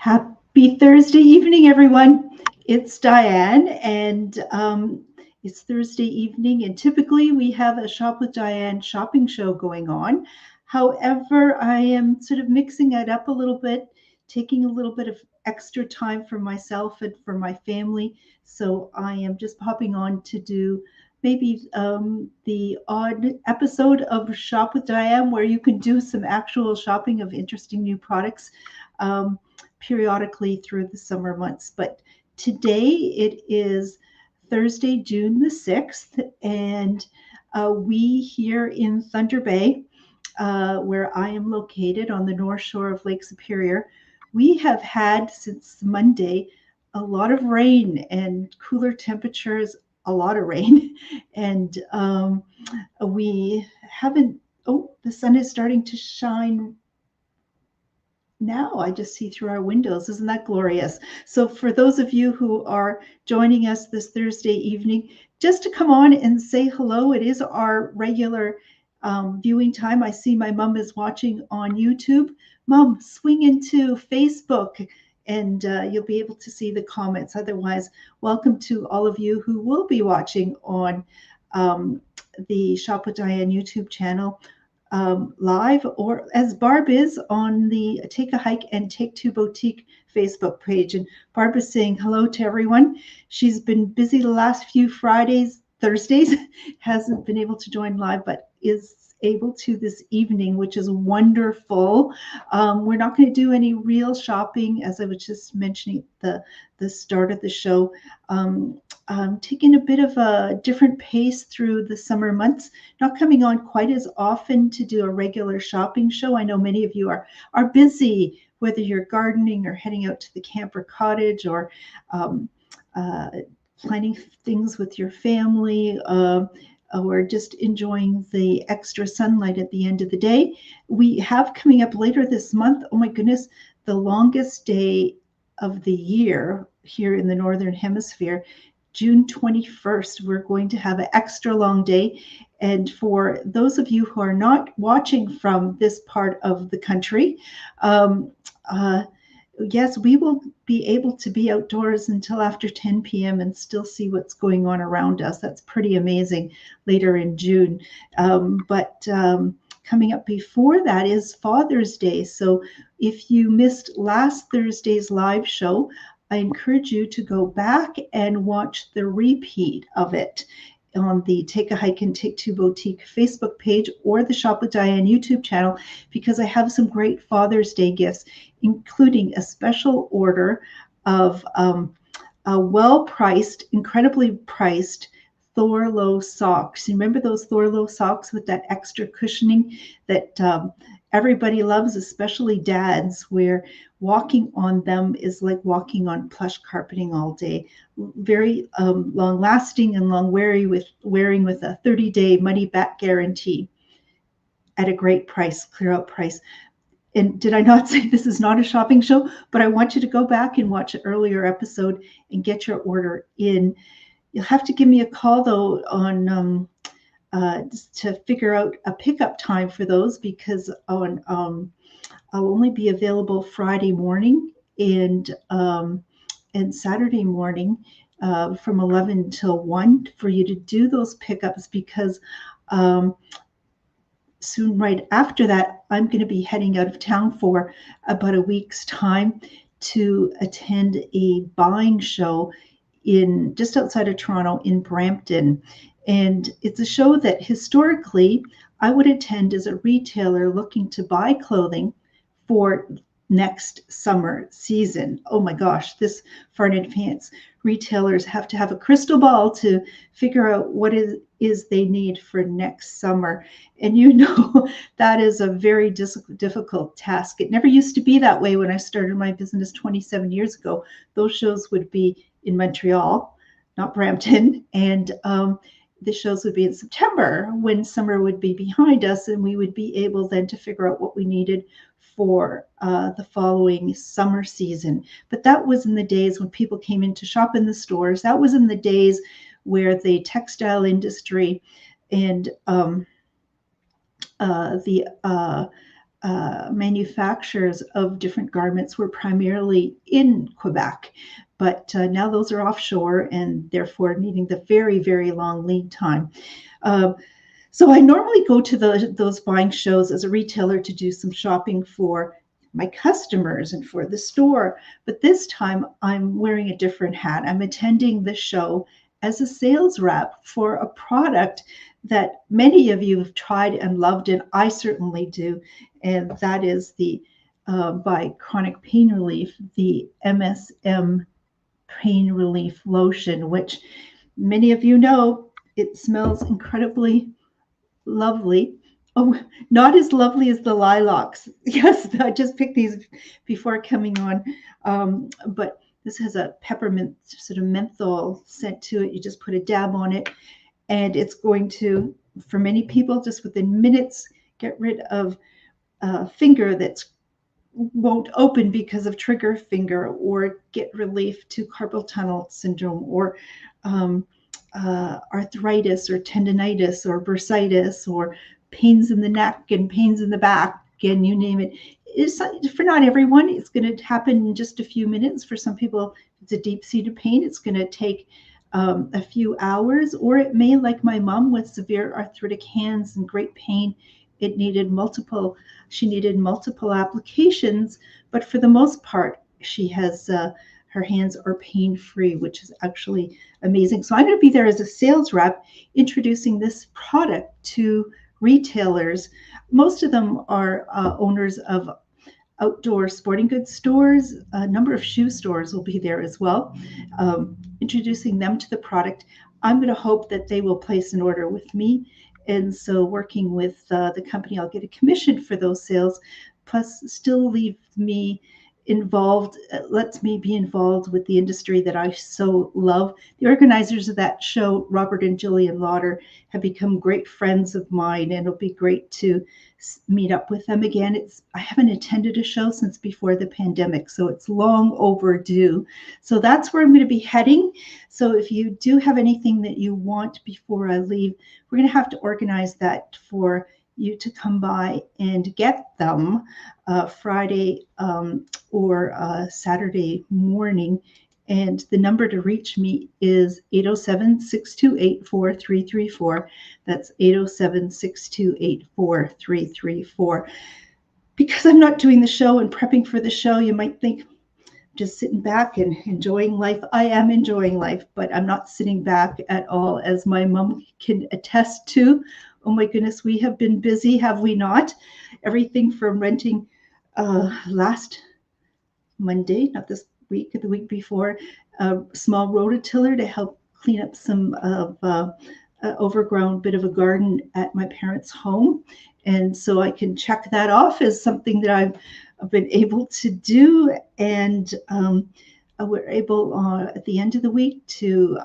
Happy Thursday evening, everyone. It's Diane, and it's Thursday evening, and typically we have a Shop with Diane shopping show going on. However, I am sort of mixing it up a little bit, taking a little bit of extra time for myself and for my family. So I am just popping on to do maybe the odd episode of Shop with Diane where you can do some actual shopping of interesting new products. Periodically through the summer months. But today it is Thursday, June the 6th, and we here in Thunder Bay, where I am located on the north shore of Lake Superior, we have had since Monday a lot of rain and cooler temperatures, a lot of rain. And we haven't, oh, the sun is starting to shine now. I just see through our windows. Isn't that glorious? So for those of you who are joining us this Thursday evening, just to come on and say hello, it is our regular viewing time. I see my mom is watching on YouTube. Mom, swing into Facebook and you'll be able to see the comments. Otherwise, welcome to all of you who will be watching on the Shop with Diane YouTube channel. Live, or as Barb is on the Take a Hike and Take Two Boutique Facebook page. And Barb is saying hello to everyone. She's been busy the last few Thursdays, hasn't been able to join live, but is able to this evening, which is wonderful. We're not going to do any real shopping, as I was just mentioning at the start of the show. Taking a bit of a different pace through the summer months, not coming on quite as often to do a regular shopping show. I know many of you are busy, whether you're gardening or heading out to the camper cottage or planning things with your family, or just enjoying the extra sunlight at the end of the day. We have coming up later this month, oh my goodness, the longest day of the year here in the Northern Hemisphere. June 21st, we're going to have an extra long day. And for those of you who are not watching from this part of the country, yes, we will be able to be outdoors until after 10 p.m. and still see what's going on around us. That's pretty amazing later in June. But coming up before that is Father's Day. So if you missed last Thursday's live show, I encourage you to go back and watch the repeat of it on the Take a Hike and Take Two Boutique Facebook page or the Shop with Diane YouTube channel, because I have some great Father's Day gifts, including a special order of a well-priced, incredibly priced Thorlo socks. You remember those Thorlo socks with that extra cushioning that everybody loves, especially dads, where walking on them is like walking on plush carpeting all day. Very long lasting and long wearing with a 30-day money back guarantee at a great price, clear out price. And did I not say this is not a shopping show? But I want you to go back and watch an earlier episode and get your order in. You'll have to give me a call though on to figure out a pickup time for those, because I'll only be available Friday morning and Saturday morning from 11 till 1 for you to do those pickups, because soon right after that, I'm going to be heading out of town for about a week's time to attend a buying show in just outside of Toronto in Brampton. And it's a show that historically I would attend as a retailer looking to buy clothing for next summer season. Oh my gosh, this far in advance. Retailers have to have a crystal ball to figure out what is they need for next summer. And you know, that is a very difficult task. It never used to be that way when I started my business 27 years ago. Those shows would be in Montreal, not Brampton. And the shows would be in September when summer would be behind us, and we would be able then to figure out what we needed for the following summer season. But that was in the days when people came in to shop in the stores. That was in the days where the textile industry and the manufacturers of different garments were primarily in Quebec, but now those are offshore and therefore needing the very, very long lead time. So I normally go to those buying shows as a retailer to do some shopping for my customers and for the store. But this time I'm wearing a different hat. I'm attending the show as a sales rep for a product that many of you have tried and loved, and I certainly do. And that is the by Chronic Pain Relief, the MSM Pain Relief Lotion, which many of you know it smells incredibly lovely. Oh, not as lovely as the lilacs. Yes, I just picked these before coming on. But this has a peppermint sort of menthol scent to it. You just put a dab on it, and it's going to, for many people, just within minutes, get rid of a finger that's won't open because of trigger finger, or get relief to carpal tunnel syndrome, or arthritis or tendonitis or bursitis or pains in the neck and pains in the back, and you name it. It's, for not everyone, it's going to happen in just a few minutes. For some people, it's a deep-seated pain. It's going to take a few hours, or it may, like my mom with severe arthritic hands and great pain, she needed multiple applications, but for the most part, she has her hands are pain-free, which is actually amazing. So I'm going to be there as a sales rep introducing this product to retailers. Most of them are owners of outdoor sporting goods stores. A number of shoe stores will be there as well, introducing them to the product. I'm going to hope that they will place an order with me. And so working with the company, I'll get a commission for those sales, plus still leave me involved, lets me be involved with the industry that I so love. The organizers of that show, Robert and Jillian Lauder, have become great friends of mine, and it'll be great to meet up with them again. I haven't attended a show since before the pandemic, so it's long overdue. So that's where I'm going to be heading. So if you do have anything that you want before I leave, we're going to have to organize that for you to come by and get them Friday or Saturday morning. And the number to reach me is 807-628-4334. That's 807-628-4334. Because I'm not doing the show and prepping for the show, you might think I'm just sitting back and enjoying life. I am enjoying life, but I'm not sitting back at all, as my mom can attest to. Oh my goodness, we have been busy, have we not? Everything from renting last Monday, not this week, the week before, a small rototiller to help clean up some of overgrown bit of a garden at my parents' home. And so I can check that off as something that I've been able to do. And we're able at the end of the week to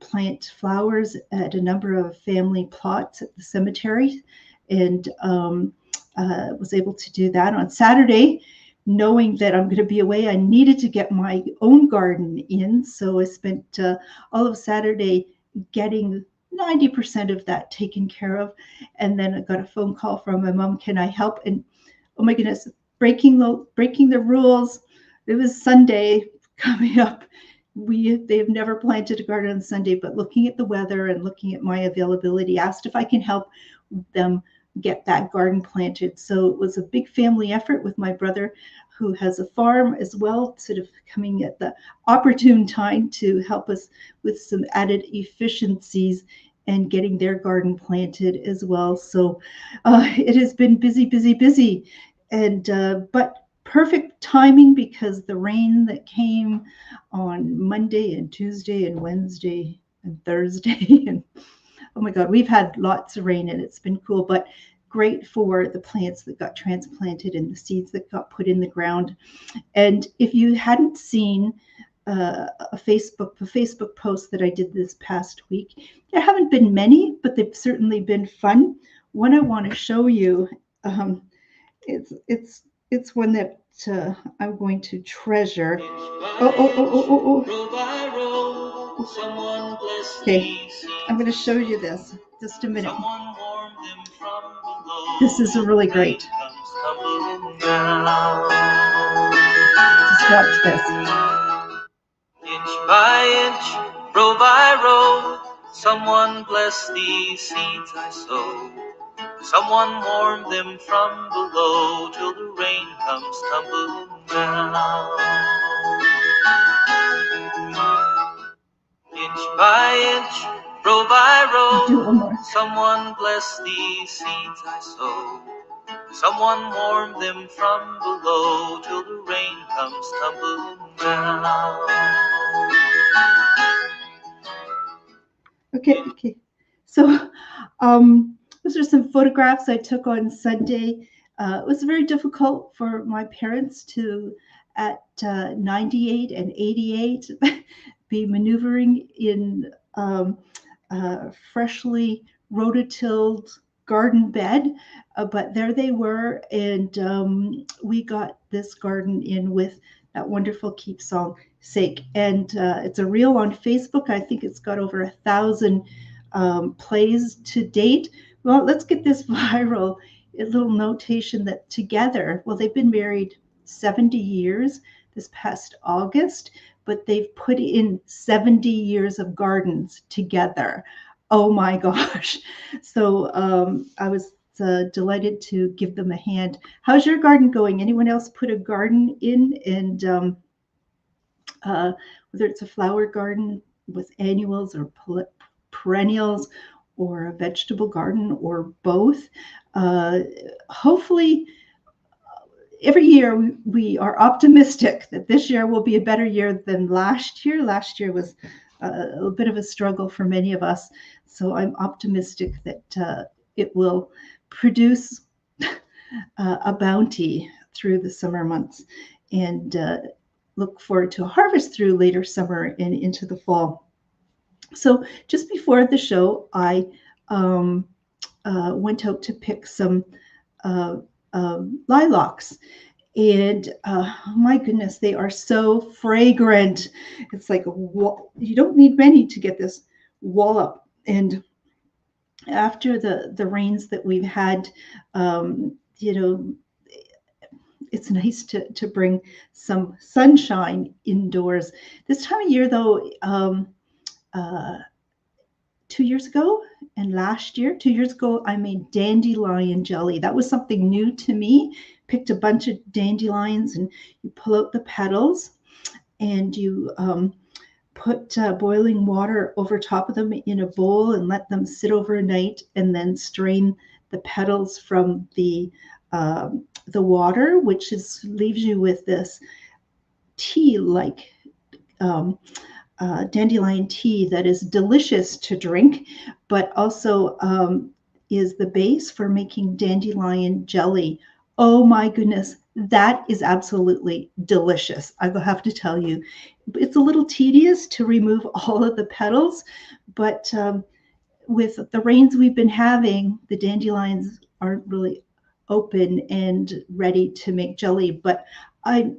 plant flowers at a number of family plots at the cemetery, and was able to do that on Saturday. Knowing that I'm going to be away, I needed to get my own garden in, so I spent all of Saturday getting 90% of that taken care of. And then I got a phone call from my mom, can I help? And oh my goodness, breaking the rules. It was Sunday coming up. They have never planted a garden on Sunday, but looking at the weather and looking at my availability, asked if I can help them get that garden planted. So it was a big family effort with my brother, who has a farm as well, sort of coming at the opportune time to help us with some added efficiencies and getting their garden planted as well. So it has been busy, and but perfect timing, because the rain that came on Monday and Tuesday and Wednesday and Thursday and oh my God, we've had lots of rain and it's been cool, but great for the plants that got transplanted and the seeds that got put in the ground. And if you hadn't seen a Facebook post that I did this past week, there haven't been many, but they've certainly been fun. One I want to show you, it's one that I'm going to treasure. Okay, I'm going to show you this. Just a minute. This is really great. down. Just watch this. Inch by inch, row by row, someone bless these seeds I sow. Someone warm them from below till the rain comes tumbling down. Inch by inch, row by Do one row, more. someone bless these seeds I sow. Someone warm them from below till the rain comes tumbling down. Okay. So those are some photographs I took on Sunday. It was very difficult for my parents to, at 98 and 88, be maneuvering in freshly rototilled garden bed. But there they were, and we got this garden in with that wonderful Keep Song Sake. And it's a reel on Facebook. I think it's got over 1,000 plays to date. Well, let's get this viral. A little notation that together, well, they've been married 70 years this past August, but they've put in 70 years of gardens together. Oh my gosh. So I was delighted to give them a hand. How's your garden going? Anyone else put a garden in? And whether it's a flower garden with annuals or perennials, or a vegetable garden, or both. Hopefully, every year we are optimistic that this year will be a better year than last year. Last year was a bit of a struggle for many of us. So I'm optimistic that it will produce a bounty through the summer months, and look forward to a harvest through later summer and into the fall. So just before the show, I went out to pick some lilacs. And my goodness, they are so fragrant. It's like you don't need many to get this wallop. And after the rains that we've had, it's nice to bring some sunshine indoors. This time of year, though, 2 years ago and last year, 2 years ago, I made dandelion jelly. That was something new to me. Picked a bunch of dandelions, and you pull out the petals, and you put boiling water over top of them in a bowl and let them sit overnight, and then strain the petals from the water, which leaves you with this tea-like dandelion tea that is delicious to drink, but also is the base for making dandelion jelly. Oh my goodness, that is absolutely delicious. I will have to tell you. It's a little tedious to remove all of the petals, but with the rains we've been having, the dandelions aren't really open and ready to make jelly. But I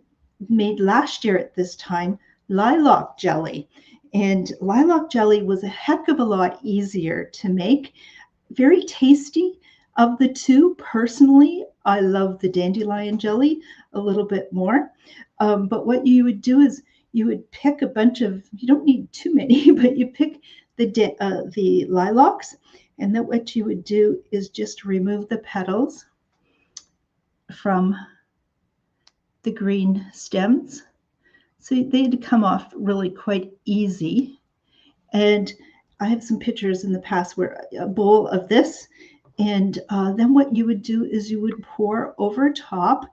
made last year at this time lilac jelly. And lilac jelly was a heck of a lot easier to make. Very tasty. Of the two, personally, I love the dandelion jelly a little bit more. But what you would do is you would pick a bunch of, you don't need too many, but you pick the lilacs, and then what you would do is just remove the petals from the green stems. So they'd come off really quite easy. And I have some pictures in the past where a bowl of this, and then what you would do is you would pour over top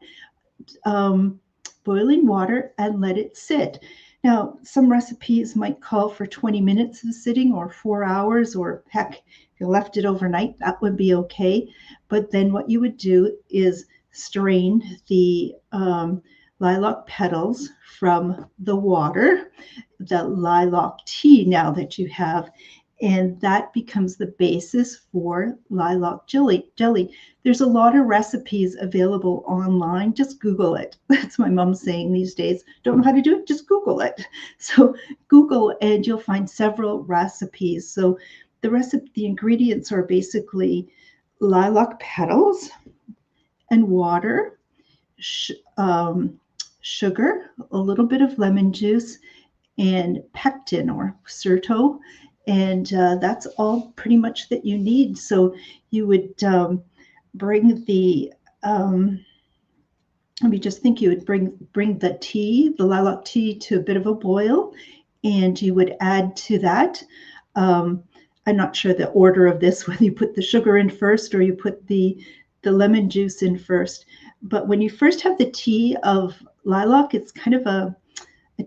boiling water and let it sit. Now, some recipes might call for 20 minutes of sitting, or 4 hours, or heck, if you left it overnight, that would be okay. But then what you would do is strain the lilac petals from the water, the lilac tea now that you have, and that becomes the basis for lilac jelly. There's a lot of recipes available online. Just Google it. That's my mom saying these days. Don't know how to do it? Just Google it. So Google, and you'll find several recipes. So the ingredients are basically lilac petals and water, sugar, a little bit of lemon juice, and pectin or Certo. And that's all pretty much that you need. So you would bring the, let me just think, you would bring the tea, the lilac tea, to a bit of a boil, and you would add to that. Um, I'm not sure the order of this, whether you put the sugar in first or you put the lemon juice in first. But when you first have the tea of lilac, it's kind of a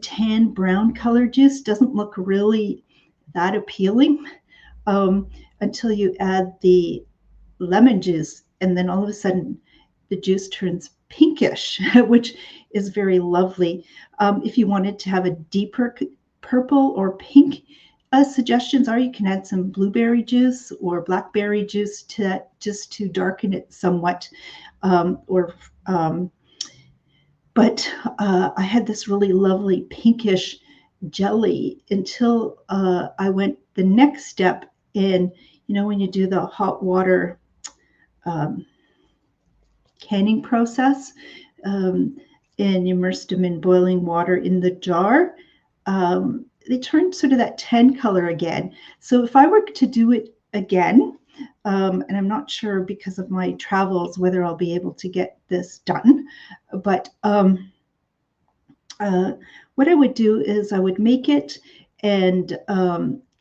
tan brown color juice. Doesn't look really that appealing until you add the lemon juice, and then all of a sudden the juice turns pinkish, which is very lovely. If you wanted to have a deeper purple or pink, suggestions are you can add some blueberry juice or blackberry juice to that, just to darken it somewhat. Or But I had this really lovely pinkish jelly until I went the next step in, when you do the hot water um, canning process, and immersed them in boiling water in the jar, they turned sort of that tan color again. So if I were to do it again, and I'm not sure because of my travels whether I'll be able to get this done, but what I would do is I would make it and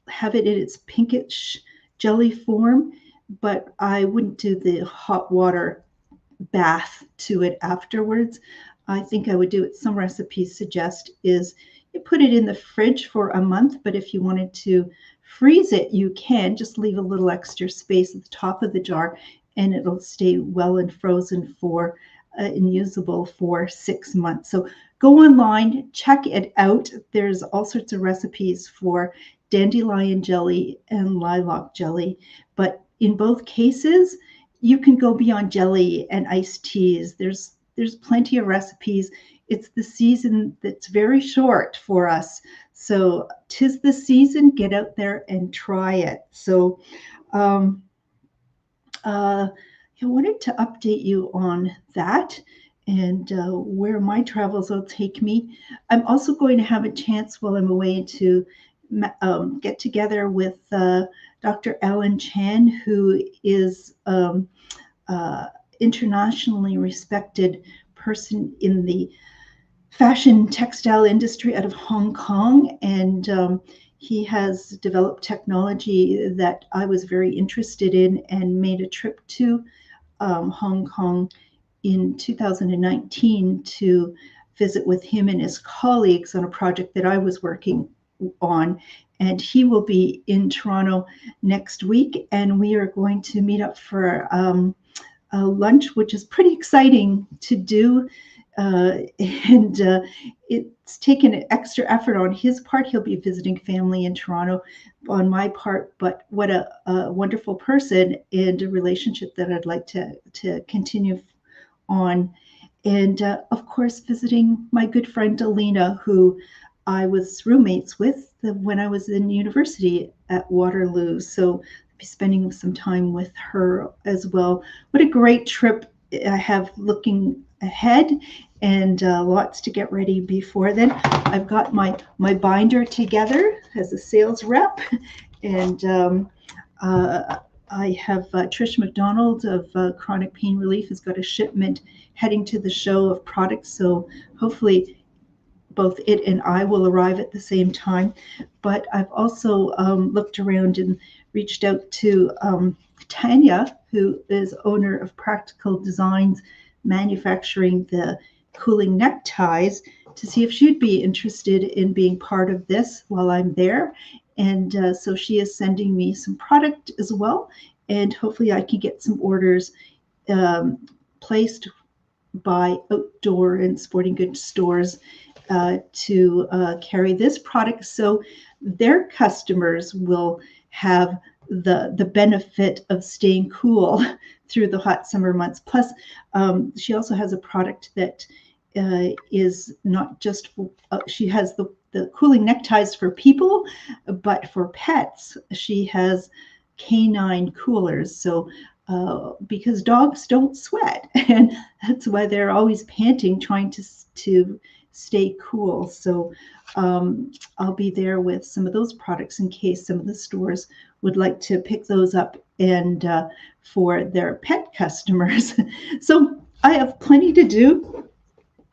have it in its pinkish jelly form, but I wouldn't do the hot water bath to it afterwards. I think I would do it. Some recipes suggest is you put it in the fridge for a month, but if you wanted to freeze it, you can just leave a little extra space at the top of the jar, and it'll stay well and frozen for and usable for 6 months. So go online, check it out. There's all sorts of recipes for dandelion jelly and lilac jelly, but in both cases, you can go beyond jelly and iced teas. There's plenty of recipes. It's the season that's very short for us. So 'tis the season, get out there and try it. So I wanted to update you on that and where my travels will take me. I'm also going to have a chance while I'm away to get together with Dr. Alan Chan, who is internationally respected person in the fashion textile industry out of Hong Kong, and he has developed technology that I was very interested in and made a trip to Hong Kong in 2019 to visit with him and his colleagues on a project that I was working on. And he will be in Toronto next week, and we are going to meet up for a lunch, which is pretty exciting to do. And it's taken an extra effort on his part. He'll be visiting family in Toronto on my part, but what a wonderful person and a relationship that I'd like to continue on. And of course, visiting my good friend Alina, who I was roommates with when I was in university at Waterloo. So I'll be spending some time with her as well. What a great trip I have looking ahead, and lots to get ready before then. I've got my binder together as a sales rep, and I have Trish McDonald of Chronic Pain Relief has got a shipment heading to the show of products, so hopefully both it and I will arrive at the same time. But I've also looked around and reached out to Tanya, who is owner of Practical Designs, manufacturing the cooling neckties, to see if she'd be interested in being part of this while I'm there. And so she is sending me some product as well, and hopefully I can get some orders placed by outdoor and sporting goods stores to carry this product, so their customers will have the benefit of staying cool through the hot summer months. Plus, she also has a product that is not just she has the cooling neckties for people, but for pets she has canine coolers. So because dogs don't sweat, and that's why they're always panting, trying to stay cool. So I'll be there with some of those products in case some of the stores would like to pick those up and for their pet customers. So I have plenty to do,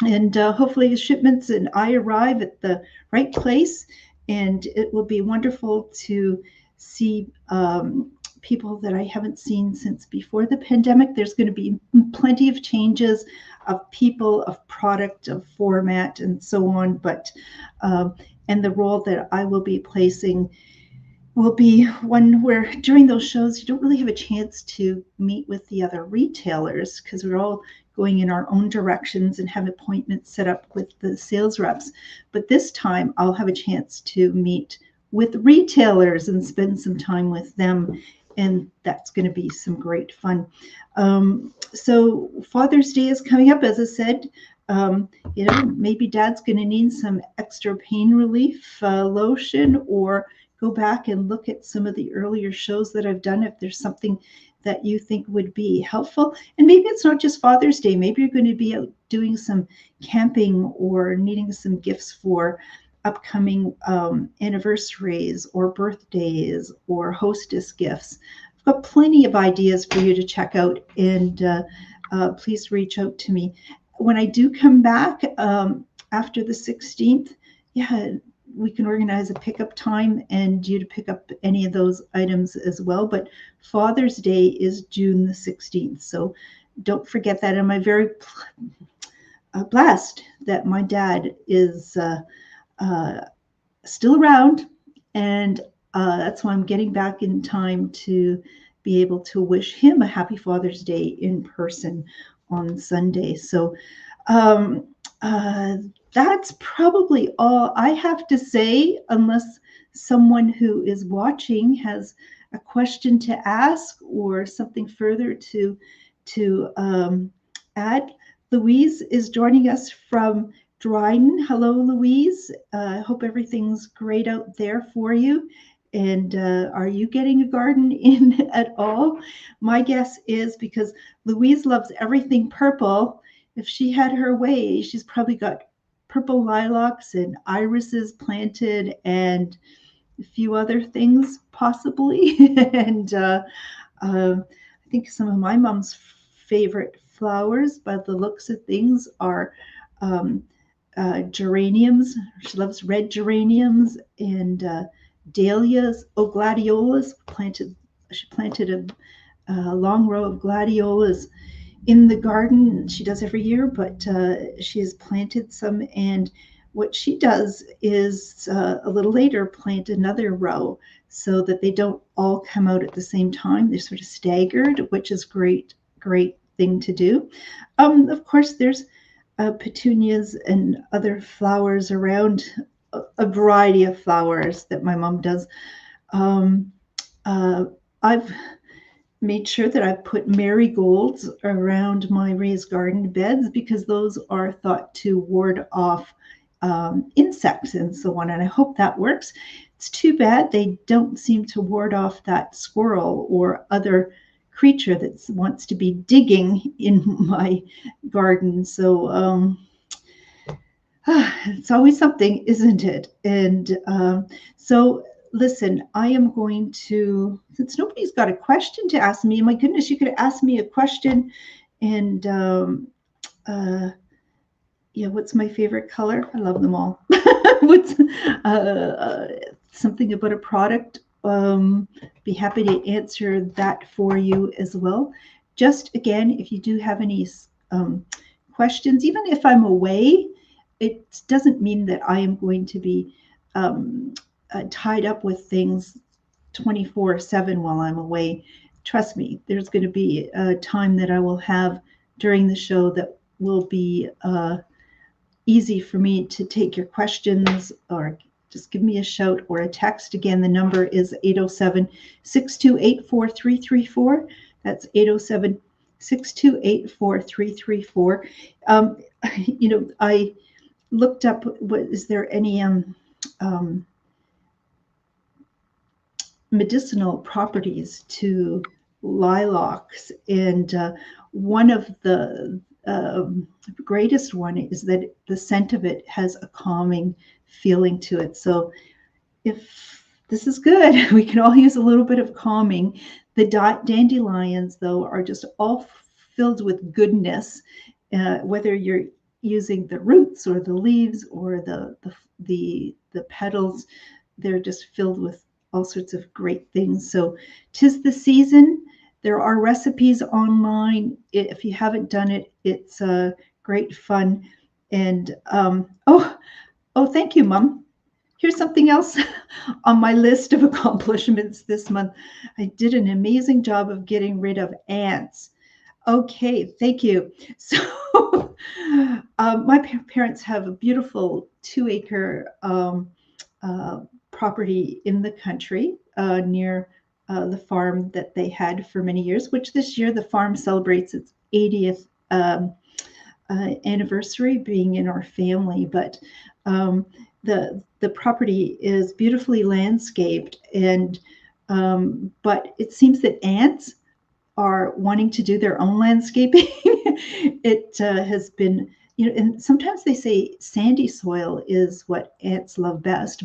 and hopefully the shipments and I arrive at the right place, and it will be wonderful to see people that I haven't seen since before the pandemic. There's going to be plenty of changes of people, of product, of format, and so on. But and the role that I will be placing will be one where during those shows you don't really have a chance to meet with the other retailers because we're all going in our own directions and have appointments set up with the sales reps. But this time I'll have a chance to meet with retailers and spend some time with them, and that's going to be some great fun. So Father's Day is coming up, as I said. Maybe Dad's going to need some extra pain relief lotion, or go back and look at some of the earlier shows that I've done if there's something that you think would be helpful. And maybe it's not just Father's Day. Maybe you're going to be out doing some camping or needing some gifts for upcoming anniversaries or birthdays or hostess gifts. I've got plenty of ideas for you to check out, and please reach out to me. When I do come back after the 16th, we can organize a pickup time and you to pick up any of those items as well. But Father's Day is June the 16th. So don't forget that. And I'm very blessed that my dad is still around. And that's why I'm getting back in time to be able to wish him a happy Father's Day in person on Sunday. So that's probably all I have to say, unless someone who is watching has a question to ask or something further to add. Louise is joining us from Dryden. Hello, Louise. I hope everything's great out there for you. And are you getting a garden in at all? My guess is, because Louise loves everything purple, if she had her way, she's probably got purple lilacs and irises planted and a few other things possibly. And I think some of my mom's favorite flowers, by the looks of things, are geraniums. She loves red geraniums and dahlias, gladiolas. She planted a long row of gladiolas in the garden. She does every year, but she has planted some. And what she does is a little later plant another row so that they don't all come out at the same time. They're sort of staggered, which is great thing to do. Of course, there's petunias and other flowers around, a variety of flowers that my mom does. I've made sure that I've put marigolds around my raised garden beds because those are thought to ward off insects and so on. And I hope that works. It's too bad they don't seem to ward off that squirrel or other creature that wants to be digging in my garden. So it's always something, isn't it? And so listen, I am going to, since nobody's got a question to ask me, my goodness, you could ask me a question. And what's my favorite color? I love them all. What's something about a product? Be happy to answer that for you as well. Just again, if you do have any questions, even if I'm away, it doesn't mean that I am going to be tied up with things 24/7 while I'm away. Trust me, there's going to be a time that I will have during the show that will be easy for me to take your questions, or just give me a shout or a text. Again, the number is 807-628-4334. That's 807-628-4334. I looked up, is there any medicinal properties to lilacs, and one of the greatest one is that the scent of it has a calming feeling to it. So if this is good, we can all use a little bit of calming. The dandelions, though, are just all filled with goodness, whether you're using the roots or the leaves or the petals. They're just filled with all sorts of great things. So 'tis the season. There are recipes online. If you haven't done it, it's great fun. And thank you, Mom. Here's something else on my list of accomplishments this month. I did an amazing job of getting rid of ants. Okay, thank you. So, my parents have a beautiful 2-acre property in the country near the farm that they had for many years, which this year the farm celebrates its 80th anniversary being in our family. But the property is beautifully landscaped, and but it seems that ants are wanting to do their own landscaping. It has been, and sometimes they say sandy soil is what ants love best,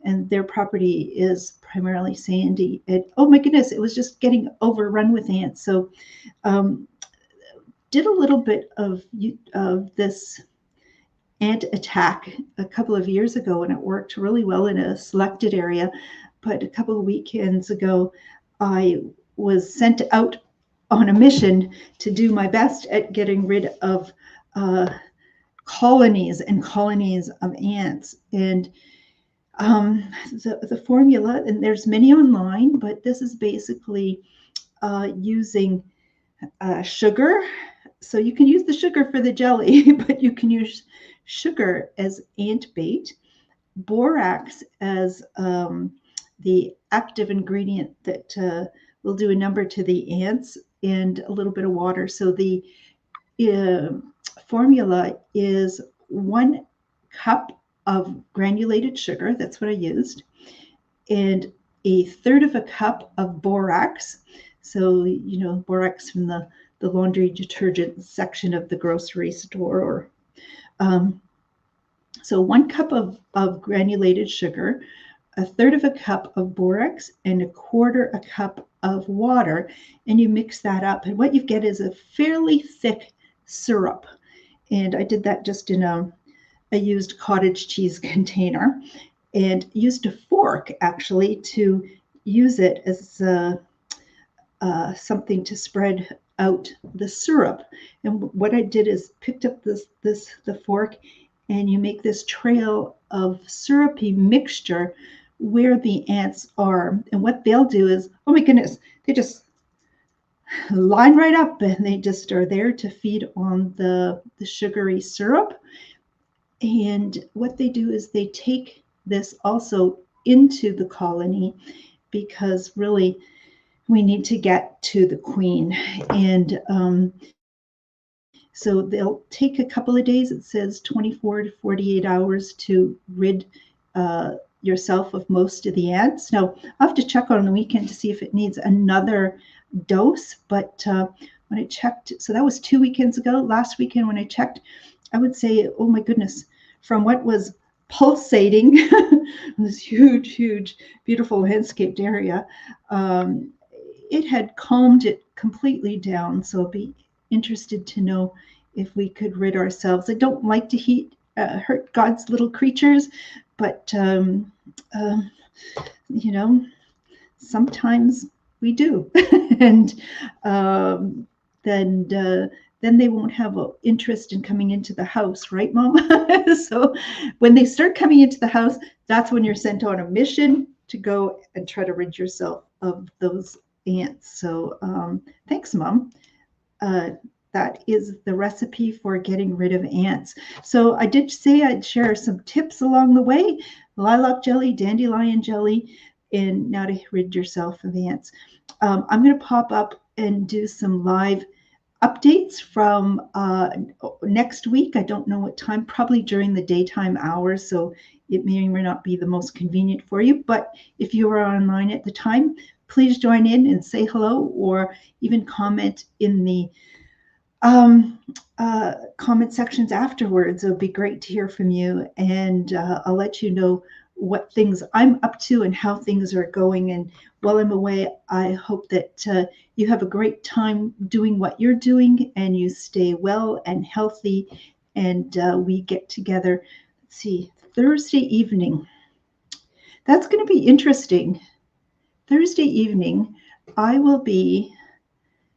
and their property is primarily sandy. Oh my goodness, it was just getting overrun with ants. So did a little bit of this ant attack a couple of years ago, and it worked really well in a selected area. But a couple of weekends ago, I was sent out on a mission to do my best at getting rid of colonies and colonies of ants. And the formula, and there's many online, but this is basically using sugar. So you can use the sugar for the jelly, but you can use sugar as ant bait, borax as the active ingredient that will do a number to the ants, and a little bit of water. So the formula is 1 cup of granulated sugar. That's what I used. And 1/3 of a cup of borax. So, borax from the laundry detergent section of the grocery store. Or so 1 cup of granulated sugar, 1/3 of a cup of borax, and 1/4 a cup of water, and you mix that up, and what you get is a fairly thick syrup. And I did that just in a used cottage cheese container, and used a fork actually to use it as something to spread out the syrup. And what I did is picked up the fork, and you make this trail of syrupy mixture where the ants are. And what they'll do is, oh my goodness, they just line right up, and they just are there to feed on the sugary syrup. And what they do is they take this also into the colony, because really we need to get to the queen. And so they'll take a couple of days. It says 24 to 48 hours to rid yourself of most of the ants. Now, I'll have to check on the weekend to see if it needs another dose. But when I checked, so that was 2 weekends ago. Last weekend when I checked, I would say, oh my goodness, from what was pulsating this huge, beautiful landscaped area, it had calmed it completely down. So I'll be interested to know if we could rid ourselves. I don't like to hurt God's little creatures, but sometimes we do. And then they won't have an interest in coming into the house, right, Mom? So when they start coming into the house, that's when you're sent on a mission to go and try to rid yourself of those ants. So thanks, Mom. That is the recipe for getting rid of ants. So I did say I'd share some tips along the way: lilac jelly, dandelion jelly, and now to rid yourself of ants. I'm going to pop up and do some live updates from next week. I don't know what time, probably during the daytime hours, so it may or may not be the most convenient for you. But if you are online at the time, please join in and say hello, or even comment in the um, comment sections afterwards. It would be great to hear from you, and I'll let you know what things I'm up to and how things are going. And while I'm away, I hope that you have a great time doing what you're doing, and you stay well and healthy, and we get together. Let's see, Thursday evening. That's going to be interesting. Thursday evening, I will be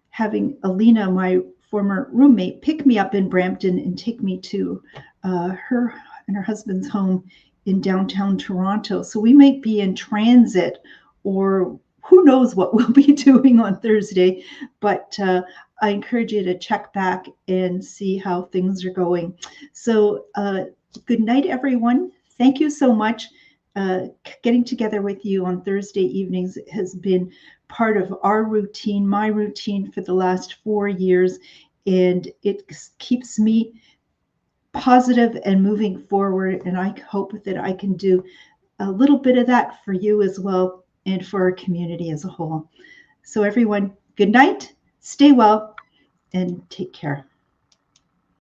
having Alina, my former roommate, pick me up in Brampton and take me to her and her husband's home in downtown Toronto. So we might be in transit, or who knows what we'll be doing on Thursday. But I encourage you to check back and see how things are going. So good night, everyone. Thank you so much. Getting together with you on Thursday evenings has been part of our routine, my routine for the last 4 years, and it keeps me positive and moving forward. And I hope that I can do a little bit of that for you as well, and for our community as a whole. So everyone, good night, stay well, and take care.